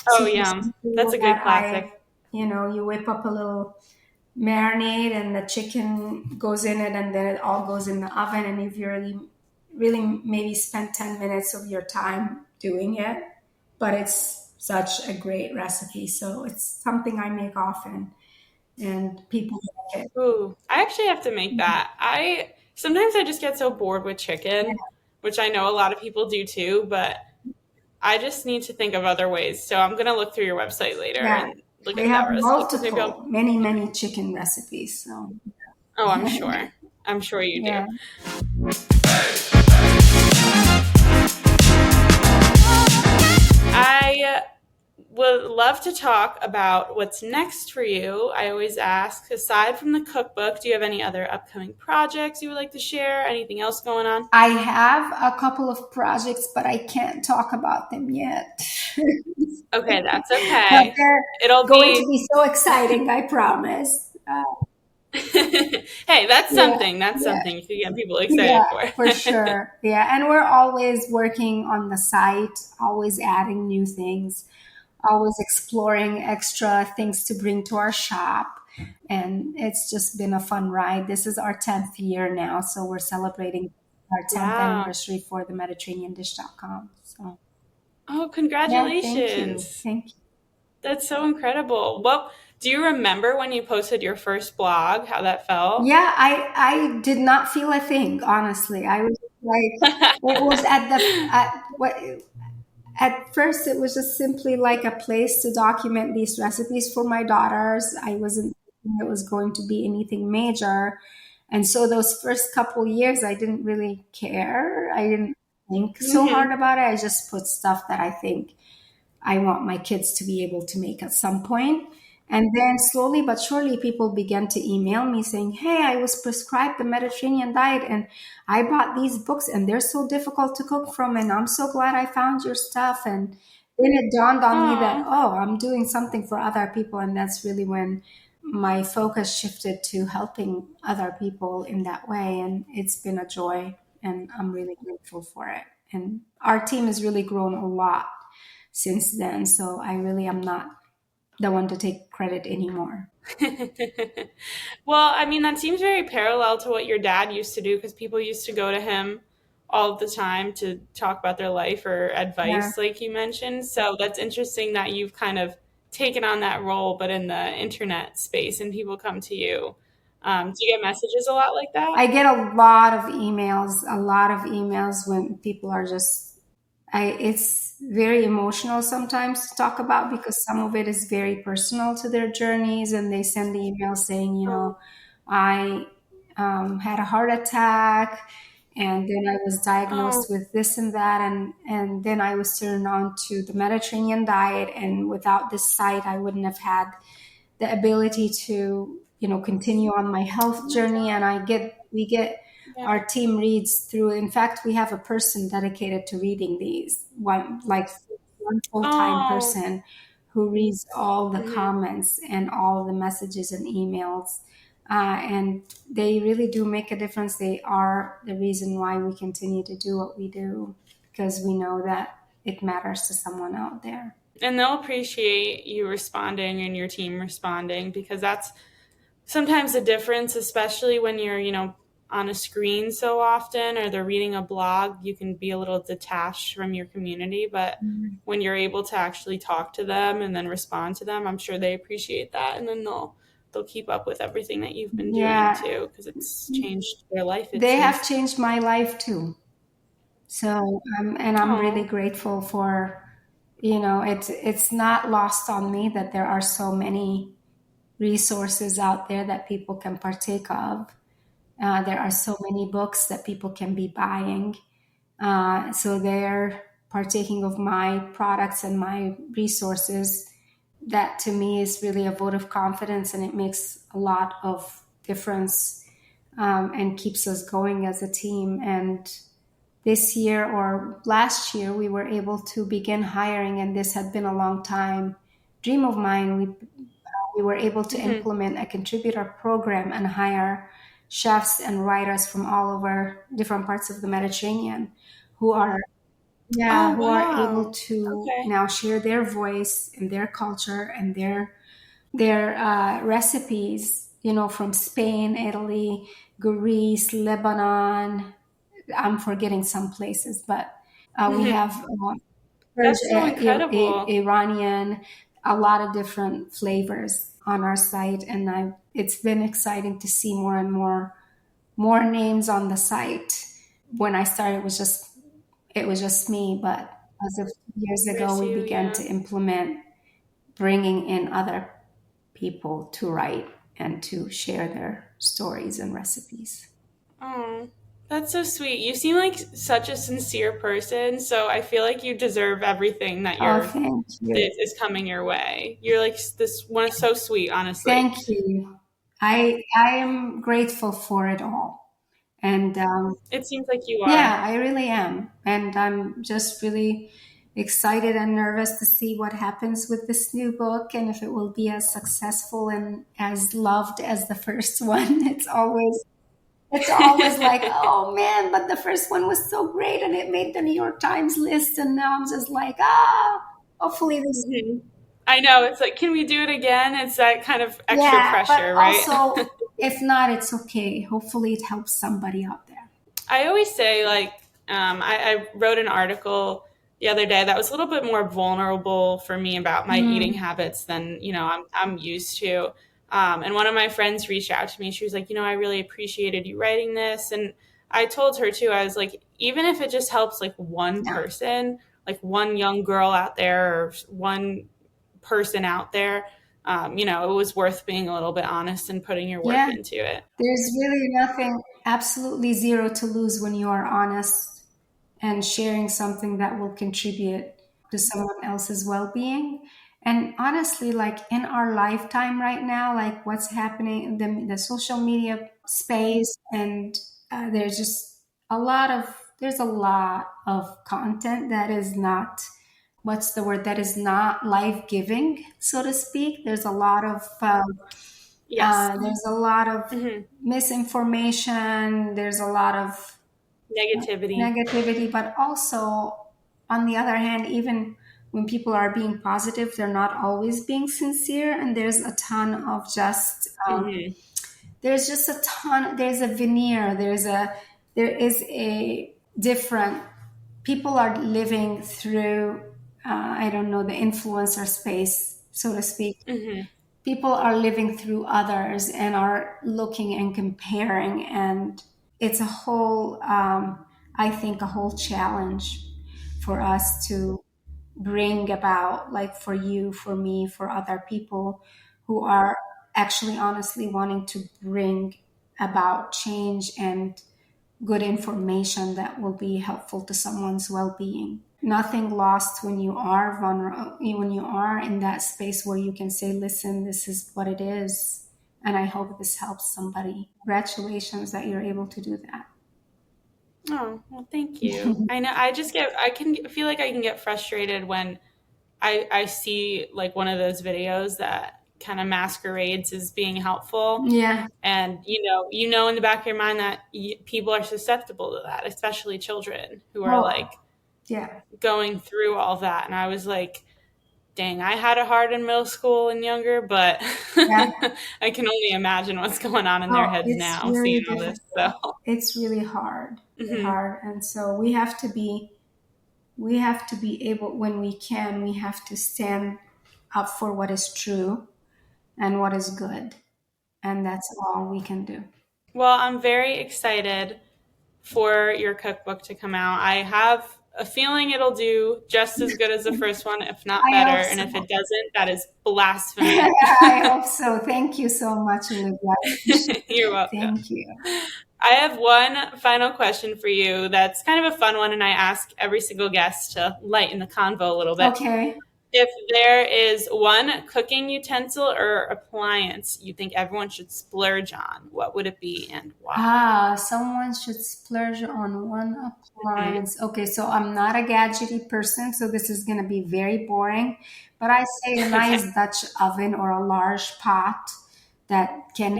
Oh super yeah, that's simple a good that classic. you whip up a little marinade and the chicken goes in it, and then it all goes in the oven. And if you really maybe spend 10 minutes of your time doing it, but it's such a great recipe, so it's something I make often and people like it. Ooh, I actually have to make that. I sometimes I just get so bored with chicken, which I know a lot of people do too, but I just need to think of other ways. So I'm gonna look through your website later Yeah, and look we at have that recipe because maybe I'll. multiple many chicken recipes, so Oh, I'm sure. I'm sure you do. yeah. I would love to talk about what's next for you. I always ask, aside from the cookbook, do you have any other upcoming projects you would like to share? Anything else going on? I have a couple of projects, but I can't talk about them yet. Okay, that's But okay. they're It'll going to be. be so exciting, I promise. Hey, that's Yeah, something. That's yeah. something you can get people Yeah, excited for. for sure. Yeah, and we're always working on the site, always adding new things, always exploring extra things to bring to our shop. And it's just been a fun ride. This is our 10th year now, so we're celebrating our 10th Wow. anniversary for the MediterraneanDish.com. So, Oh, yeah, thank you. congratulations. Thank you. That's so incredible. Well, do you remember when you posted your first blog, how that felt? Yeah, I did not feel a thing, honestly. I was like, it was at first it was just simply like a place to document these recipes for my daughters. I wasn't thinking it was going to be anything major. And so those first couple years I didn't really care. I didn't think so hard Hmm. about it. I just put stuff that I think I want my kids to be able to make at some point. And then slowly but surely, people began to email me saying, hey, I was prescribed the Mediterranean diet and I bought these books and they're so difficult to cook from. And I'm so glad I found your stuff. And then it dawned on me that, Oh, oh, I'm doing something for other people. And that's really when my focus shifted to helping other people in that way. And it's been a joy and I'm really grateful for it. And our team has really grown a lot since then. So I really am not the one to take credit anymore. well, I mean, that seems very parallel to what your dad used to do because people used to go to him all the time to talk about their life or Yeah. advice, like you mentioned. So that's interesting that you've kind of taken on that role, but in the internet space and people come to you. Do you get messages a lot like that? I get a lot of emails when people are just, it's very emotional sometimes to talk about because some of it is very personal to their journeys. And they send the email saying, Oh, I had a heart attack and then I was oh, diagnosed with this and that. And then I was turned on to the Mediterranean diet. And without this site, I wouldn't have had the ability to continue on my oh health my journey. God. And we get our team reads through. In fact, we have a person dedicated to reading these, one full-time person who reads all the comments and all the messages and emails. And they really do make a difference. They are the reason why we continue to do what we do, because we know that it matters to someone out there. And they'll appreciate you responding and your team responding, because that's sometimes the difference, especially when you're, on a screen so often, or they're reading a blog, you can be a little detached from your community. But when you're able to actually talk to them and then respond to them, I'm sure they appreciate that. And then they'll keep up with everything that you've been doing too, because it's changed their life. They have changed my life too. So, and I'm really grateful for, it's not lost on me that there are so many resources out there that people can partake of. There are so many books that people can be buying. So they're partaking of my products and my resources. That to me is really a vote of confidence, and it makes a lot of difference and keeps us going as a team. And this year or last year, we were able to begin hiring, and this had been a long time dream of mine. We were able to implement a contributor program and hire chefs and writers from all over different parts of the Mediterranean who are able to now share their voice and their culture and their recipes, from Spain, Italy, Greece, Lebanon. I'm forgetting some places, but we have that's so incredible. Iranian, a lot of different flavors on our site, and it's been exciting to see more and more names on the site. When I started, it was just me, but as of 2 years ago, we began to implement bringing in other people to write and to share their stories and recipes. Oh, that's so sweet. You seem like such a sincere person, so I feel like you deserve everything that is coming your way. You're like this one, so sweet, honestly. Thank you. I am grateful for it all. And it seems like you are. Yeah, I really am. And I'm just really excited and nervous to see what happens with this new book, and if it will be as successful and as loved as the first one. It's always like, oh man, but the first one was so great and it made the New York Times list, and now I'm just like, hopefully this. I know, it's like, can we do it again? It's that kind of extra pressure, but right? Also, if not, it's okay. Hopefully it helps somebody out there. I always say, like, I wrote an article the other day that was a little bit more vulnerable for me about my eating habits than, I'm used to. And one of my friends reached out to me. She was like, I really appreciated you writing this. And I told her too, I was like, even if it just helps like one person, like one young girl out there or one person out there, it was worth being a little bit honest and putting your work into it. There's really nothing, absolutely zero to lose when you are honest and sharing something that will contribute to someone else's well-being. And honestly, like in our lifetime right now, like what's happening in the social media space, and there's a lot of content that is not, that is not life-giving, so to speak. There's a lot of there's a lot of misinformation. There's a lot of negativity, but also on the other hand, even when people are being positive, they're not always being sincere. And there's a ton of there's a veneer. There is a different, people are living through, I don't know, the influencer space, so to speak. People are living through others and are looking and comparing. And it's a whole, I think, a whole challenge for us to bring about, like for you, for me, for other people who are actually honestly wanting to bring about change and good information that will be helpful to someone's well-being. Nothing lost when you are vulnerable, when you are in that space where you can say, listen, this is what it is, and I hope this helps somebody. Congratulations that you're able to do that. Oh, well, thank you. I know I can feel like I can get frustrated when I see like one of those videos that kind of masquerades as being helpful. Yeah. And you know in the back of your mind that people are susceptible to that, especially children who are like going through all that. And I was like, dang, I had it hard in middle school and younger, but I can only imagine what's going on in their heads now, seeing all this. So it's really hard, hard, and so we have to be able, when we can, we have to stand up for what is true and what is good, and that's all we can do. Well, I'm very excited for your cookbook to come out. I have a feeling it'll do just as good as the first one, if not better. And if it doesn't, that is blasphemy. I hope so. Thank you so much, Olivia. You're welcome. Thank you. I have one final question for you that's kind of a fun one, and I ask every single guest to lighten the convo a little bit. Okay. If there is one cooking utensil or appliance you think everyone should splurge on, what would it be and why? Someone should splurge on one appliance. Mm-hmm. Okay, so I'm not a gadgety person, so this is going to be very boring. But I say a nice Dutch oven or a large pot that can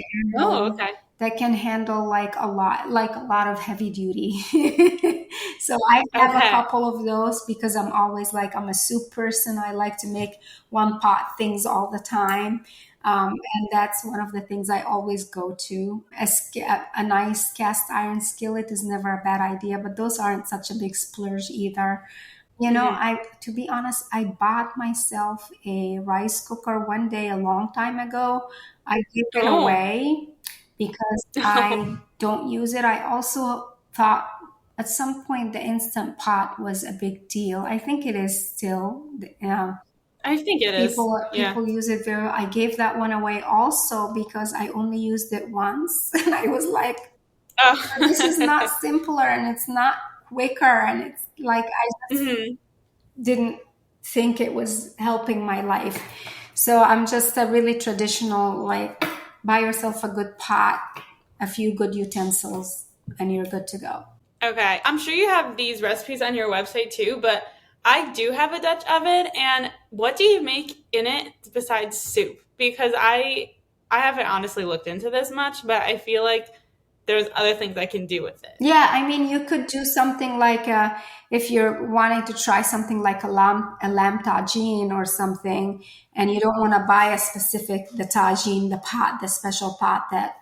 handle like a lot of heavy duty. So I have a couple of those because I'm always like, I'm a soup person. I like to make one pot things all the time. And that's one of the things I always go to. A nice cast iron skillet is never a bad idea, but those aren't such a big splurge either. To be honest, I bought myself a rice cooker one day a long time ago. I gave it away because I don't use it. I also thought at some point the Instant Pot was a big deal. I think it is still. I think it is. People use it very. I gave that one away also because I only used it once, and I was like, "This is not simpler, and it's not quicker, and it's like I just didn't think it was helping my life." So I'm just a really traditional, like, buy yourself a good pot, a few good utensils, and you're good to go. Okay, I'm sure you have these recipes on your website too, but I do have a Dutch oven, and what do you make in it besides soup? Because I haven't honestly looked into this much, but I feel like there's other things I can do with it. Yeah, I mean, you could do something like if you're wanting to try something like a lamb tagine or something, and you don't want to buy the tagine, the special pot that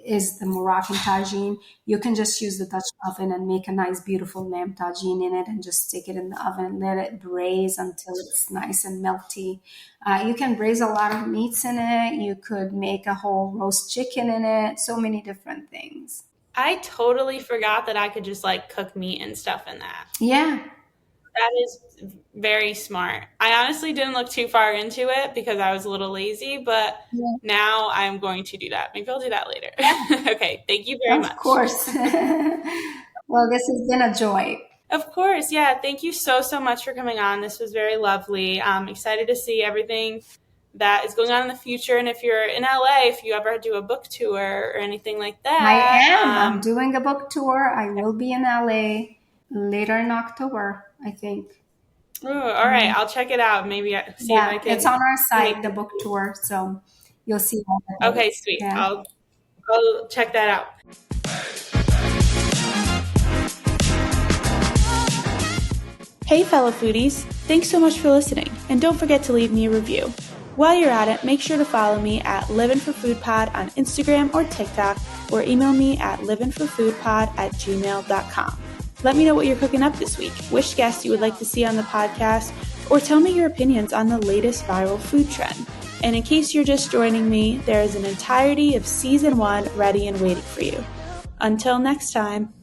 is the Moroccan tagine, you can just use the Dutch oven and make a nice, beautiful lamb tagine in it and just stick it in the oven and let it braise until it's nice and melty. You can braise a lot of meats in it. You could make a whole roast chicken in it. So many different things. I totally forgot that I could just like cook meat and stuff in that. Yeah. That is very smart. I honestly didn't look too far into it because I was a little lazy, but now I'm going to do that. Maybe I'll do that later. Yeah. Okay. Thank you very much. Of course. Well, this has been a joy. Of course. Yeah. Thank you so much for coming on. This was very lovely. I'm excited to see everything that is going on in the future. And if you're in LA, if you ever do a book tour or anything like that. I am. I'm doing a book tour. I will be in LA later in October, I think. Ooh, all right. I'll check it out. Maybe see if I can. It's on our site, the book tour. So you'll see all that. Okay, sweet. Yeah. I'll check that out. Hey, fellow foodies. Thanks so much for listening. And don't forget to leave me a review. While you're at it, make sure to follow me at livvinforfoodpod on Instagram or TikTok, or email me at livvinforfoodpod@gmail.com. Let me know what you're cooking up this week, which guests you would like to see on the podcast, or tell me your opinions on the latest viral food trend. And in case you're just joining me, there is an entirety of Season 1 ready and waiting for you. Until next time.